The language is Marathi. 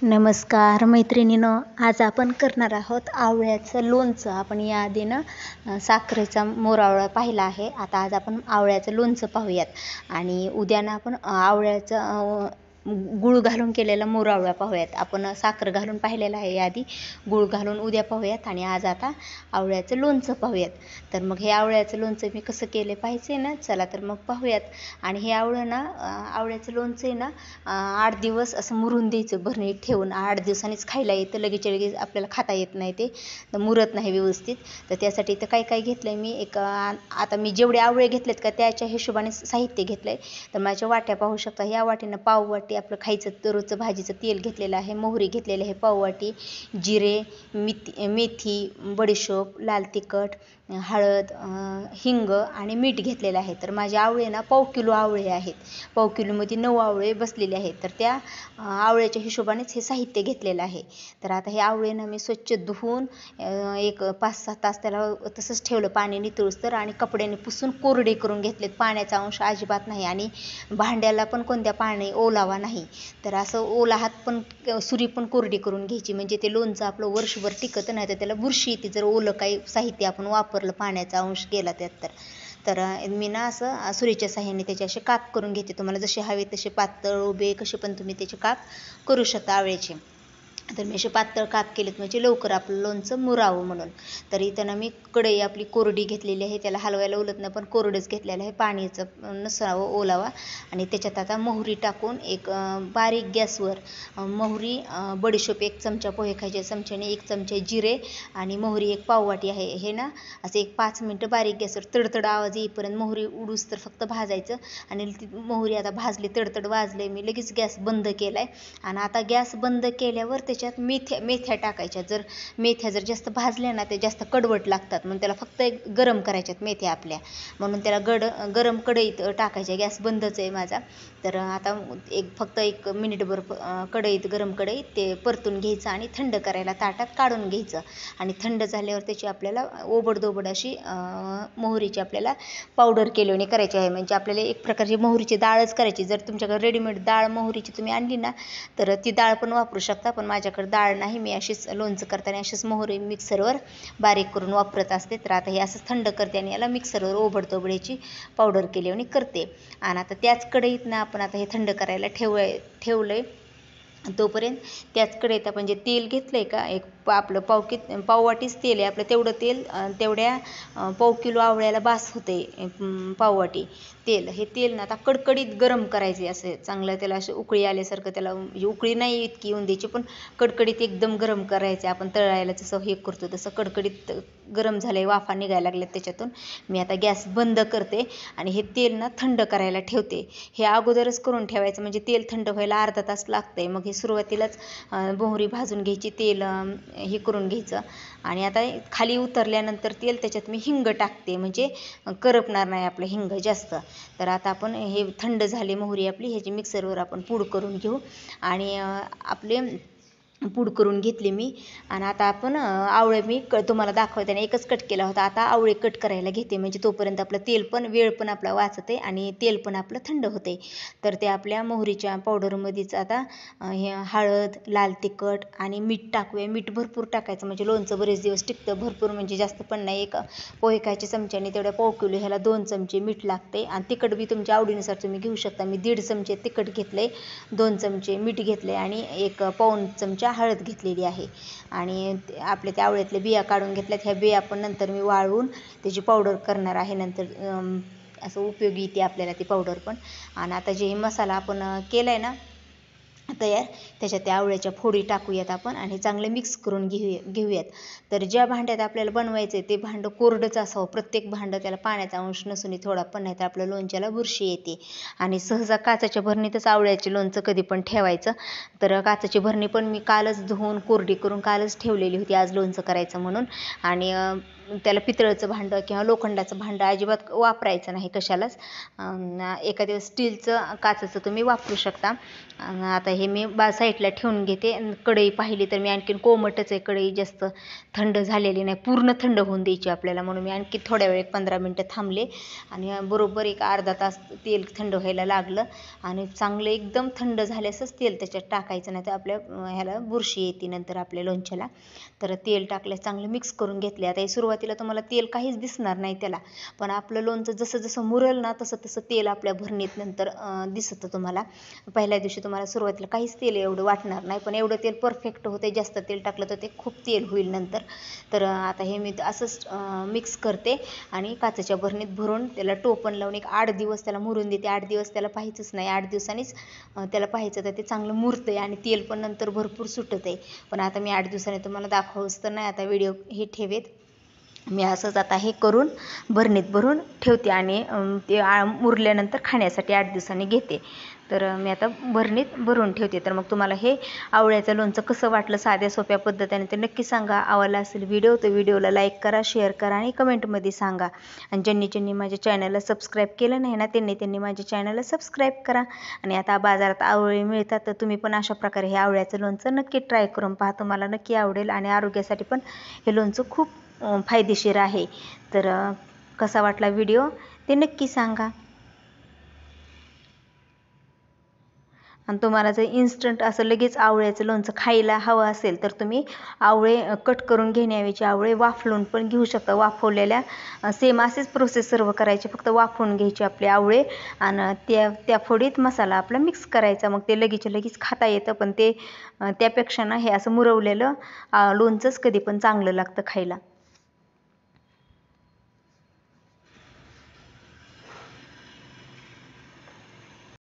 नमस्कार मैत्रिणींनो, आज आपण करणार आहोत आवळ्याचं लोणचं. आपण याआधी साखरेचा मोरावळा पाहिला आहे. आता आज आपण आवळ्याचं लोणचं पाहूयात आणि उद्या आपण आवळ्याचं गूळ घालून केलेला मोरावळा पाहूयात. आपण साखर घालून पाहिलेला आहे याआधी, गूळ घालून उद्या पाहूयात आणि आज आता आवळ्याचं लोणचं पाहूयात. तर मग हे आवळ्याचं लोणचं मी कसं केलं पाहिजे ना, चला तर मग पाहूयात. आणि हे आवळ्याचं लोणचं आहे ना, 8 दिवस असं मुरून द्यायचं भरणीत ठेवून. 8 दिवसांनीच खायला येतं, लगेच आपल्याला खाता येत नाही, ते तर मुरत नाही व्यवस्थित. तर त्यासाठी इथं काय काय घेतलं आहे मी, आता मी जेवढे आवळे घेतलेत का त्याच्या हिशोबाने साहित्य घेतलं आहे. तर माझ्या वाट्या पाहू शकता, या वाटीनं पाव वाटी आपलं खायचं दररोजचं भाजीचं तेल घेतलेलं आहे, मोहरी घेतलेली आहे पाव वाटी, जिरे, मेथी, बडीशोप, लाल तिखट, हळद, हिंग आणि मीठ घेतलेलं आहे. तर माझे आवळे ना 1/4 किलो आवळे आहेत. 1/4 किलोमध्ये 9 आवळे बसलेले आहेत. तर त्या आवळ्याच्या हिशोबानेच हे साहित्य घेतलेलं आहे. तर आता हे आवळे ना मी स्वच्छ धुवून एक 5-6 तास त्याला तसंच ठेवलं पाणी नितळूस्तर, आणि कपड्याने पुसून कोरडे करून घेतलेत. पाण्याचा अंश अजिबात नाही आणि भांड्याला पण कोणत्या पाणी ओलावा नाही. तर असं ओला हात पण सुरी पण कोरडी करून घ्यायची, म्हणजे ते लोणचं आपलं वर्षभर टिकतं. नाही तर त्याला बुरशी येते जर ओलं काही साहित्य आपण वापरलं, पाण्याचा अंश गेला त्यात. तर मी ना असं सुरीच्या साह्याने त्याचे असे काप करून घेते. तुम्हाला जसे हवे तसे पातळ उभे कसे पण तुम्ही त्याचे काप करू शकता आवळ्याचे. तर मी असे पातळ काप केलेत म्हणजे लवकर आपलं लोणचं मुरावं म्हणून. तर इथं ना मी कढई आपली कोरडी घेतलेली आहे, त्याला हलवायला उलत नाही पण कोरडंच घेतलेलं आहे, पाण्याचं नसावं ओलावा. आणि त्याच्यात आता मोहरी टाकून एक बारीक गॅसवर मोहरी, बडीशोप 1 चमचा, पोहे खायच्या चमच्याने 1 चमचा जिरे आणि मोहरी 1 पाव वाटी आहे. हे ना असं 5 मिनटं बारीक गॅसवर तडतड आवाज येईपर्यंत मोहरी उडूस तर फक्त भाजायचं. आणि ती मोहरी आता भाजली, तडतड वाजले, मी लगेच गॅस बंद केला आहे. आणि आता गॅस बंद केल्यावर त्याच्यात मेथ्या टाकायच्या. मेथ्या जर जास्त भाजल्या ना ते जास्त कडवट लागतात, म्हणून त्याला फक्त गरम करायच्यात मेथ्या आपल्या, म्हणून त्याला गरम कढईत टाकायच्या. गॅस बंदच आहे माझा. तर आता फक्त 1 मिनिटभर गरम कढईत ते परतून घ्यायचं आणि थंड करायला ताटात काढून घ्यायचं. आणि थंड झाल्यावर त्याची आपल्याला ओबडधोबड अशी मोहरीची आपल्याला पावडर केल्याने करायची आहे. म्हणजे आपल्याला एक प्रकारची मोहरीची डाळच करायची. जर तुमच्याकडे रेडीमेड डाळ मोहरीची तुम्ही आणली ना तर ती डाळ पण वापरू शकता, पण माझ्याकडे डाळ नाही, मी अशीच लोणचं करताना अशीच मोहरी मिक्सरवर बारीक करून वापरत असते. तर आता हे असं थंड करते आणि याला मिक्सरवर ओबडधोबड याची पावडर केल्याने करते. आणि आता त्याच कढईत ना आपण आता हे थंड करायला ठेवलंय. तोपर्यंत त्याच कढईत आपण जे तेल घेतलंय का, आपलं पाव वाटीच तेल आहे आपलं, तेवढं तेल तेवढ्या 1/4 किलो आवळ्याला बास होते. पाव वाटी तेल, हे तेल ना आता कडकडीत गरम करायचे, असे चांगलं त्याला असे उकळी आल्यासारखं, त्याला म्हणजे उकळी नाही इतकी येऊन द्यायची पण कडकडीत एकदम गरम करायचे. आपण तळायला जसं हे करतो तसं कडकडीत गरम झालंय, वाफा निघायला लागल्यात त्याच्यातून. मी आता गॅस बंद करते आणि हे तेल ना थंड करायला ठेवते. हे अगोदरच करून ठेवायचं म्हणजे तेल थंड व्हायला अर्धा तास लागतंय. मग हे सुरुवातीलाच मोहरी भाजून घ्यायची, तेल हे करून घ्यायचं. आणि आता खाली उतरल्यानंतर तेल त्याच्यात मी हिंग टाकते, म्हणजे करपणार नाही आपलं हिंग जास्त. तर आता आपण हे थंड झाले मोहरी आपली, ह्याची मिक्सरवर आपण पूड करून घेऊ. आणि आपले पूड करून घेतली मी. आणि आता आपण आवळे मी तुम्हाला दाखवताना एकच कट केला होता, आता आवळे कट करायला घेते, म्हणजे तोपर्यंत आपलं वेळ पण आपला वाचते आणि तेल पण आपलं थंड होते. तर ते आपल्या मोहरीच्या पावडरमध्येच आता हे हळद, लाल तिखट आणि मीठ टाकूया. मीठ भरपूर टाकायचं म्हणजे लोणचं बरेच दिवस टिकतं. भरपूर म्हणजे जास्त पण नाही, एक पोहे खायच्या चमच्याने तेवढ्या 1/4 किलो ह्याला 2 चमचे मीठ लागते. आणि तिखट बी तुमच्या आवडीनुसार तुम्ही घेऊ शकता. मी 1.5 चमचे तिखट घेतले, 2 चमचे मीठ घेतले आणि 1 पाऊण चमचा हळद घेतलेली आहे. आणि आपल्या त्या आवळ्यातल्या बिया काढून घेतल्यात. ह्या बिया पण नंतर मी वाळवून त्याची पावडर करणार आहे, नंतर असं उपयोगी येते आपल्याला ती पावडर पण. आणि आता जे मसाला आपण केलाय ना तयार, त्याच्यात त्या आवळ्याच्या फोडी टाकूयात आपण आणि चांगलं मिक्स करून घेऊयात. तर ज्या भांड्यात आपल्याला बनवायचं आहे ते भांडं कोरडंच असावं, प्रत्येक भांडं त्याला पाण्याचा अंश नसून थोडा पण, नाही तर आपल्या लोणच्याला बुरशी येते. आणि सहसा काचेच्या भरणीतच आवळ्याचे लोणचं कधी पण ठेवायचं. तर काचेची भरणी पण मी कालच धुवून कोरडी करून कालच ठेवलेली होती, आज लोणचं करायचं म्हणून. आणि त्याला पितळेचं भांडं किंवा लोखंडाचं भांडं अजिबात वापरायचं नाही कशालाच. एखाद्या स्टीलचं काचेचं तुम्ही वापरू शकता. आता हे मी साईडला ठेवून घेते. कढई पाहिली तर मी आणखीन कोमटच आहे, कढई जास्त थंड झालेली नाही, पूर्ण थंड होऊन द्यायची आपल्याला, म्हणून मी आणखी थोड्या वेळ 15 मिनटं थांबले आणि बरोबर एक अर्धा तास तेल थंड व्हायला लागलं आणि चांगलं एकदम थंड झाल्यासच तेल त्याच्यात टाकायचं, नाही तर आपल्या ह्याला बुरशी येते नंतर आपल्या लोणच्याला. तर तेल टाकल्यास चांगलं मिक्स करून घेतले. आता हे सुरुवातीला तुम्हाला तेल काहीच दिसणार नाही त्याला, पण आपलं लोणचं जसं जसं मुरल ना तसं तसं तेल आपल्या भरणीत नंतर दिसतं तुम्हाला. पहिल्या दिवशी तुम्हाला सुरुवातीला काहीच तेल एवढं वाटणार नाही, पण एवढं तेल परफेक्ट होते. जास्त तेल टाकलं तर ते खूप तेल होईल नंतर. तर आता हे मी असंच मिक्स करते आणि काचेच्या भरणीत भरून त्याला टोपण लावून एक 8 दिवस त्याला मुरून देते. 8 दिवस त्याला पाहायचंच नाही, 8 दिवसांनीच त्याला पाहायचं, तर ते चांगलं मुरतं आहे आणि तेल पण नंतर भरपूर सुटत आहे. पण आता मी 8 दिवसांनी तुम्हाला दाखवूच तर नाही, आता व्हिडिओ हे ठेवेत. मी असंच आता हे करून भरणीत भरून ठेवते आणि ते मुरल्यानंतर खाण्यासाठी 8 दिवसांनी घेते. तर मी आता भरणीत भरून ठेवते. तर मग तुम्हाला हे आवळ्याचं लोणचं कसं वाटलं साध्या सोप्या पद्धतीने ते नक्की सांगा. आवडला असेल व्हिडिओ तर व्हिडिओला लाईक करा, शेअर करा आणि कमेंटमध्ये सांगा. आणि ज्यांनी माझ्या चॅनलला सबस्क्राईब केलं नाही ना त्यांनी माझ्या चॅनलला सबस्क्राईब करा. आणि आता बाजारात आवळे मिळतात, तर तुम्ही पण अशा प्रकारे हे आवळ्याचं लोणचं नक्की ट्राय करून पहा, तुम्हाला नक्की आवडेल. आणि आरोग्यासाठी पण हे लोणचं खूप फायदेशीर आहे. तर कसा वाटला व्हिडिओ ते नक्की सांगा. आणि तुम्हाला जर इन्स्टंट असं लगेच आवळ्याचं लोणचं खायला हवं असेल तर तुम्ही आवळे कट करून घेण्याऐवजी आवळे वाफलून पण घेऊ शकता. वाफवलेल्या सेम असेच प्रोसेस सर्व करायचे, फक्त वाफवून घ्यायचे आपले आवळे आणि त्या फोडीत मसाला आपला मिक्स करायचा. मग ते लगेच लगेच खाता येतं. पण ते त्यापेक्षा ना हे असं मुरवलेलं लोणचंच कधी पण चांगलं लागतं खायला.